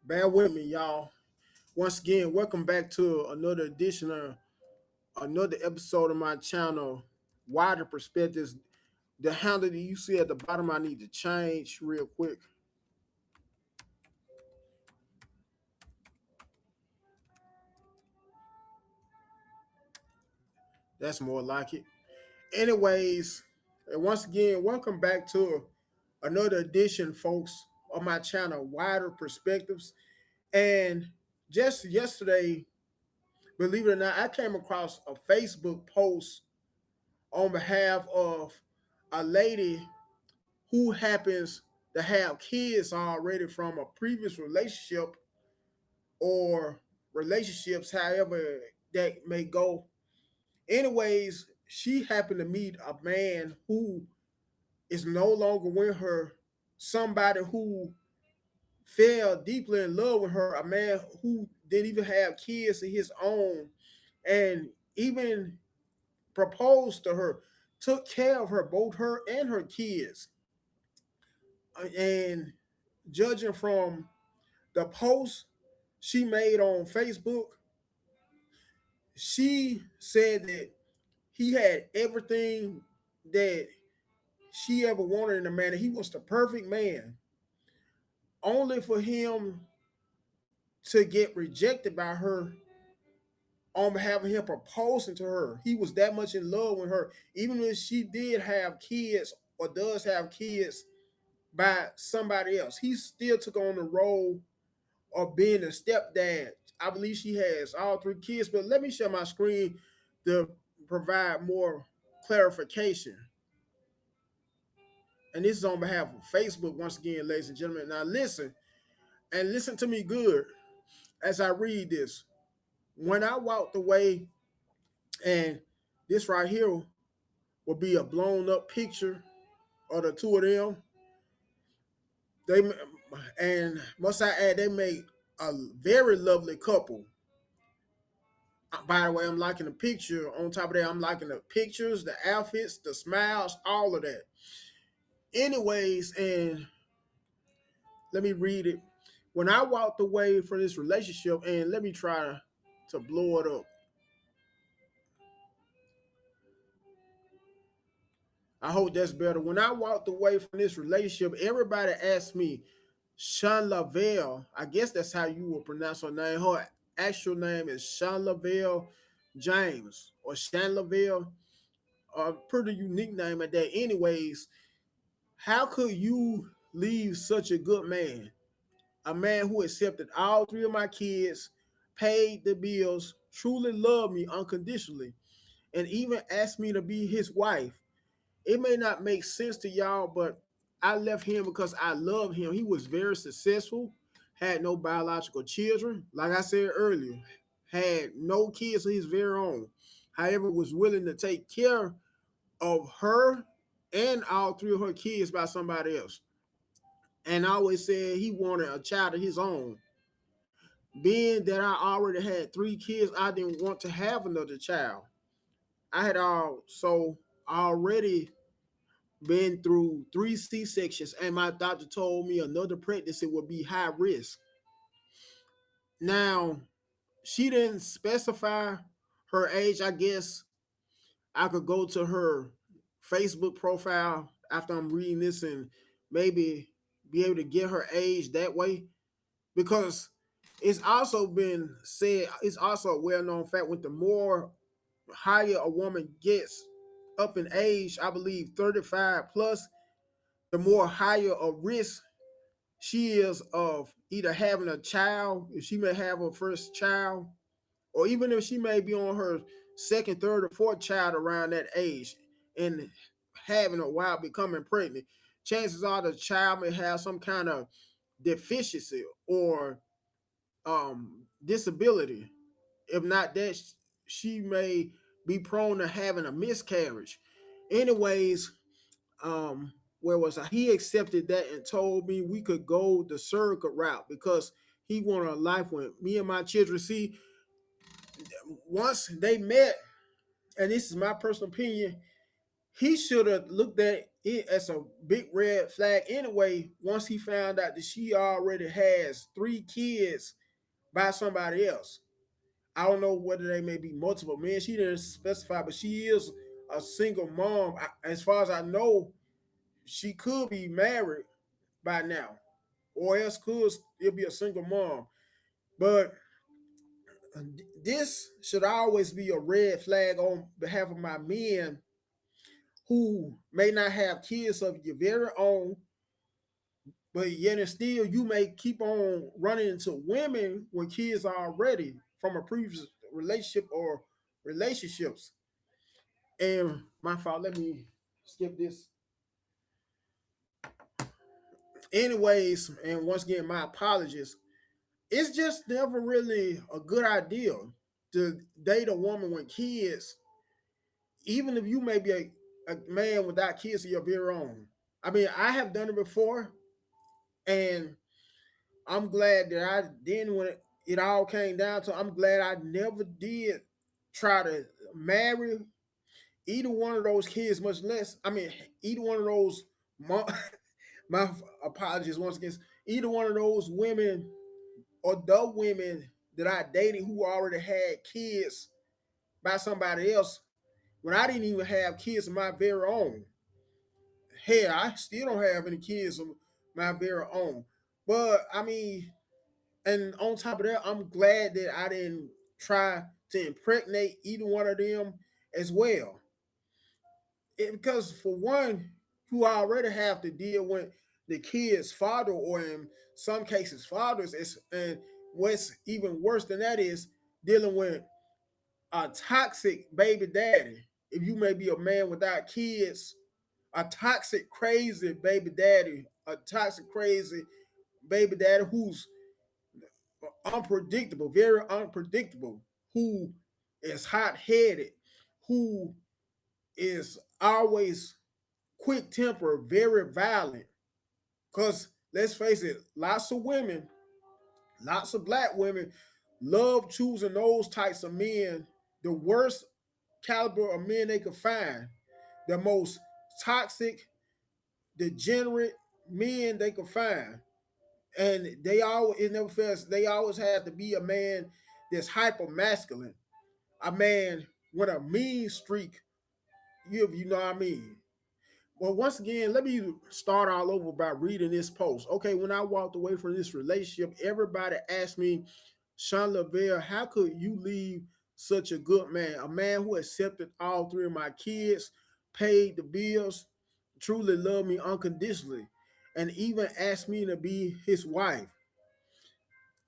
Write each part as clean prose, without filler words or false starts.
Bear with me, y'all. Once again, welcome back to another edition of another episode of my channel, Wider Perspectives. The handle that you see at the bottom, I need to change real quick. That's more like it. Anyways, and once again, welcome back to another edition, folks, of my channel, Wider Perspectives. And just yesterday, believe it or not, I came across a Facebook post on behalf of a lady who happens to have kids already from a previous relationship or relationships, however that may go. Anyways, she happened to meet a man who is no longer with her, somebody who fell deeply in love with her, a man who didn't even have kids of his own, and even proposed to her, took care of her, both her and her kids. And judging from the post she made on Facebook, she said that he had everything that she ever wanted in a man. He was the perfect man, only for him to get rejected by her on behalf of him proposing to her. He was that much in love with her, even if she did have kids or does have kids by somebody else. He still took on the role of being a stepdad. I believe she has all three kids, but let me share my screen to provide more clarification. And this is on behalf of Facebook, once again, ladies and gentlemen. Now listen, and listen to me good as I read this. When I walked away, and this right here will be a blown up picture of the two of them. They and must I add, they made a very lovely couple. By the way, I'm liking the picture. On top of that, I'm liking the pictures, the outfits, the smiles, all of that. Anyways, and let me read it. When I walked away from this relationship, and let me try to blow it up. I hope that's better. When I walked away from this relationship, everybody asked me, Sean Lavelle, I guess that's how you would pronounce her name. Her actual name is Sean Lavelle James or Sean Lavelle. A pretty unique name at that. Anyways, how could you leave such a good man? A man who accepted all three of my kids, paid the bills, truly loved me unconditionally, and even asked me to be his wife. It may not make sense to y'all, but I left him because I love him. He was very successful, had no biological children. Like I said earlier, had no kids of his very own. However, was willing to take care of her and all three of her kids by somebody else. And I always said he wanted a child of his own. Being that I already had three kids, I didn't want to have another child. I had also already been through three C-sections, and my doctor told me another pregnancy would be high risk. Now, she didn't specify her age. I guess I could go to her Facebook profile after I'm reading this and maybe be able to get her age that way, because it's also been said, it's also a well-known fact, with the more higher a woman gets up in age, I believe 35 plus, the more higher a risk she is of either having a child, if she may have her first child, or even if she may be on her second, third, or fourth child around that age and having a while becoming pregnant. Chances are the child may have some kind of deficiency or disability. If not that, she may be prone to having a miscarriage. Anyways, where was I? He accepted that and told me we could go the surrogate route because he wanted a life with me and my children. See, once they met, and this is my personal opinion, he should have looked at it as a big red flag anyway. Once he found out that she already has 3 kids by somebody else. I don't know whether they may be multiple men. She didn't specify, but she is a single mom. As far as I know, she could be married by now, or else could still be a single mom. But this should always be a red flag on behalf of my men who may not have kids of your very own, but yet and still you may keep on running into women when kids are already from a previous relationship or relationships. And my fault, let me skip this. Anyways, and once again, my apologies. It's just never really a good idea to date a woman with kids, even if you may be a man without kids of your very own. I mean, I have done it before, and I'm glad that I then when it all came down to, I'm glad I never did try to marry either one of those kids, much less, I mean, either one of those, my apologies once again, either one of those women or the women that I dated who already had kids by somebody else when I didn't even have kids of my very own. Hell, I still don't have any kids of my very own. But I mean, and on top of that, I'm glad that I didn't try to impregnate either one of them as well. Because for one, you already have to deal with the kid's father, or in some cases, fathers. And what's even worse than that is dealing with a toxic baby daddy. If you may be a man without kids, a toxic, crazy baby daddy, a toxic, crazy baby daddy who's unpredictable, very unpredictable, who is hot headed, who is always quick tempered, very violent. Because let's face it, lots of women, lots of black women love choosing those types of men, the worst caliber of men they could find, the most toxic, degenerate men they could find. And they always, it never fails, they always have to be a man that's hyper masculine, a man with a mean streak, you know what I mean. Well, once again, let me start all over by reading this post. Okay, when I walked away from this relationship, everybody asked me, Sean Lavelle, how could you leave such a good man? A man who accepted all 3 of my kids, paid the bills, truly loved me unconditionally, and even asked me to be his wife.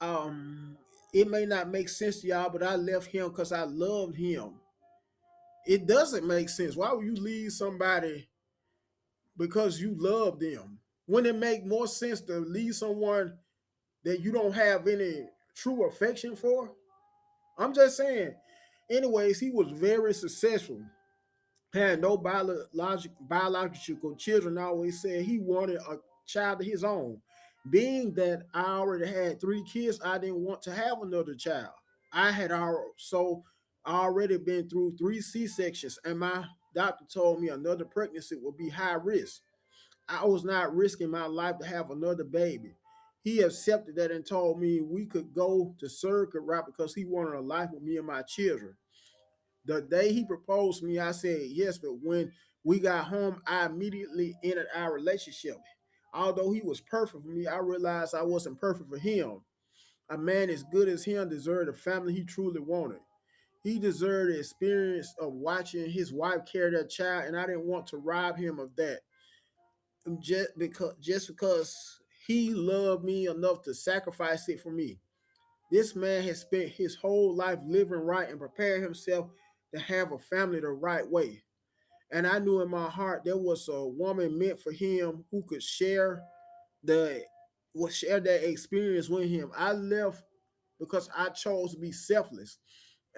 Um, it may not make sense to y'all, but I left him because I loved him. It doesn't make sense. Why would you leave somebody because you love them? Wouldn't it make more sense to leave someone that you don't have any true affection for? I'm just saying. Anyways, he was very successful. Had no biological children. I always said he wanted a child of his own. Being that I already had 3 kids, I didn't want to have another child. I had already been through 3 C-sections, and my doctor told me another pregnancy would be high risk. I was not risking my life to have another baby. He accepted that and told me we could go to surrogate route because he wanted a life with me and my children. The day he proposed to me, I said yes, but when we got home, I immediately ended our relationship. Although he was perfect for me, I realized I wasn't perfect for him. A man as good as him deserved a family he truly wanted. He deserved the experience of watching his wife carry that child, and I didn't want to rob him of that just because he loved me enough to sacrifice it for me. This man has spent his whole life living right and prepared himself to have a family the right way. And I knew in my heart there was a woman meant for him who could the share that experience with him. I left because I chose to be selfless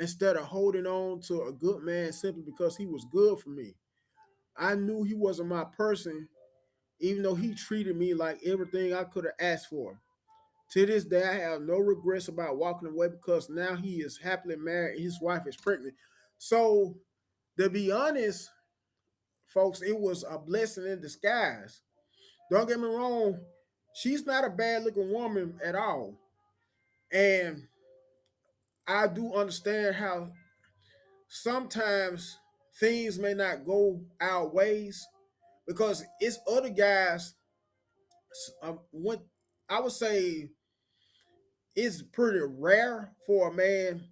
instead of holding on to a good man simply because he was good for me. I knew he wasn't my person, even though he treated me like everything I could have asked for. To this day, I have no regrets about walking away because now he is happily married and his wife is pregnant. So, to be honest, folks, it was a blessing in disguise. Don't get me wrong, she's not a bad looking woman at all. And I do understand how sometimes things may not go our ways because it's other guys. What I would say it's pretty rare for a man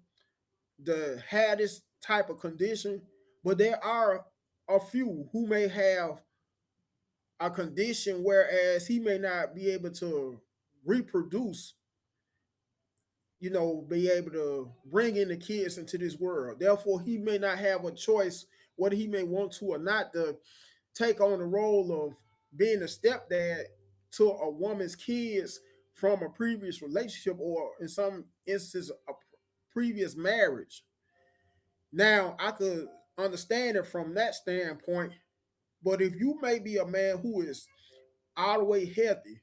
to have this type of condition, but there are a few who may have a condition whereas he may not be able to reproduce, be able to bring in the kids into this world. Therefore, he may not have a choice whether he may want to or not to take on the role of being a stepdad to a woman's kids from a previous relationship or in some instances a previous marriage. Now, I could understand it from that standpoint, but if you may be a man who is all the way healthy,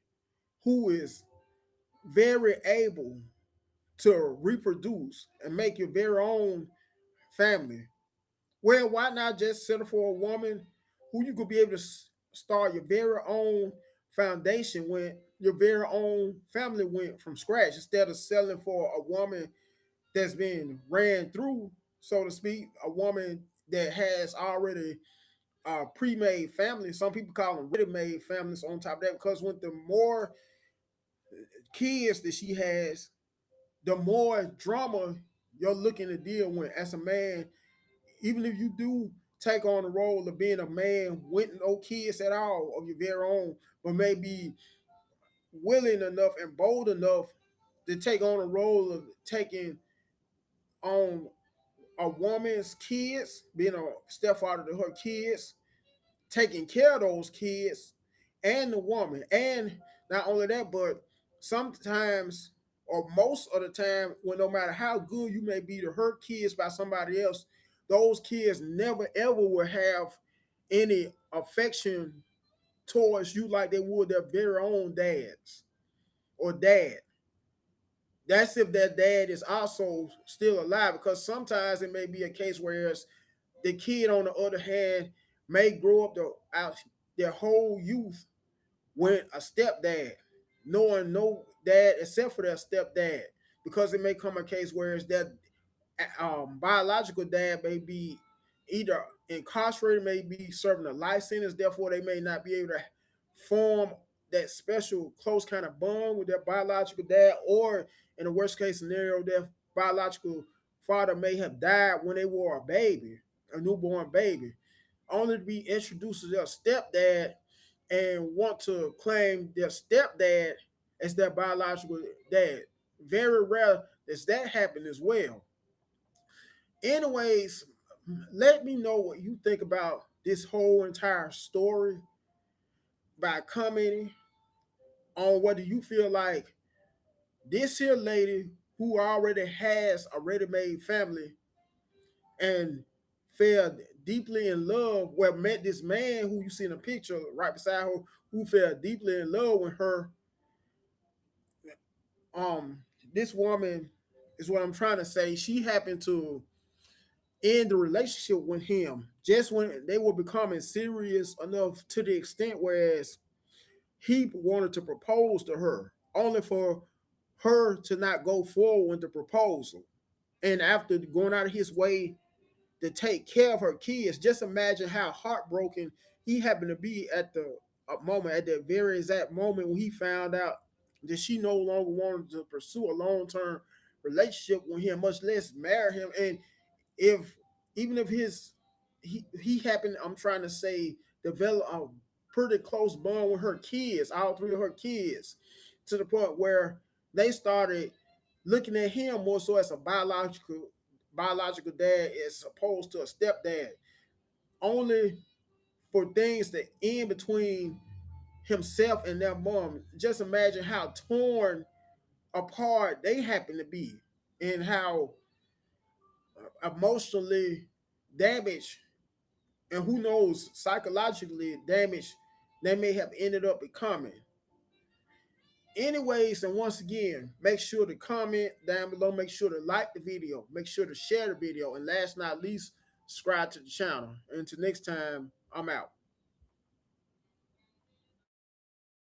who is very able to reproduce and make your very own family, well, why not just settle for a woman who you could be able to start your very own foundation when your very own family went from scratch instead of settling for a woman that's been ran through, so to speak, a woman that has already pre-made families. Some people call them ready-made families on top of that because with the more kids that she has, the more drama you're looking to deal with as a man. Even if you do take on the role of being a man with no kids at all of your very own, but maybe willing enough and bold enough to take on a role of taking on a woman's kids, being a stepfather to her kids, taking care of those kids and the woman. And not only that, but sometimes or most of the time, when no matter how good you may be to her kids by somebody else, those kids never ever will have any affection towards you like they would their very own dads or dad. That's if that dad is also still alive, because sometimes it may be a case where the kid, on the other hand, may grow up out their whole youth with a stepdad, knowing no dad except for their stepdad, because it may come a case where it's that biological dad may be either incarcerated, may be serving a life sentence, therefore they may not be able to form that special close kind of bond with their biological dad, or in the worst case scenario, their biological father may have died when they were a baby, a newborn baby, only to be introduced to their stepdad and want to claim their stepdad as their biological dad. Very rare does that happen as well. Anyways, let me know what you think about this whole entire story by commenting on whether you feel like this here lady who already has a ready-made family and fell deeply in love, well, met this man who you see in the picture right beside her, who fell deeply in love with her. um this woman is what I'm trying to say. She happened to end the relationship with him just when they were becoming serious enough, to the extent whereas he wanted to propose to her, only for her to not go forward with the proposal. And after going out of his way to take care of her kids, just imagine how heartbroken he happened to be at the moment, at that very exact moment when he found out that she no longer wanted to pursue a long-term relationship with him, much less marry him. And if even if he happened, I'm trying to say, develop a pretty close bond with her kids, all three of her kids, to the point where they started looking at him more so as a biological dad as opposed to a stepdad, only for things to end between himself and their mom. Just imagine how torn apart they happen to be, and how emotionally damaged, and who knows, psychologically damaged they may have ended up becoming. Anyways, and once again, make sure to comment down below, make sure to like the video, make sure to share the video, and last but not least, subscribe to the channel. And until next time, I'm out.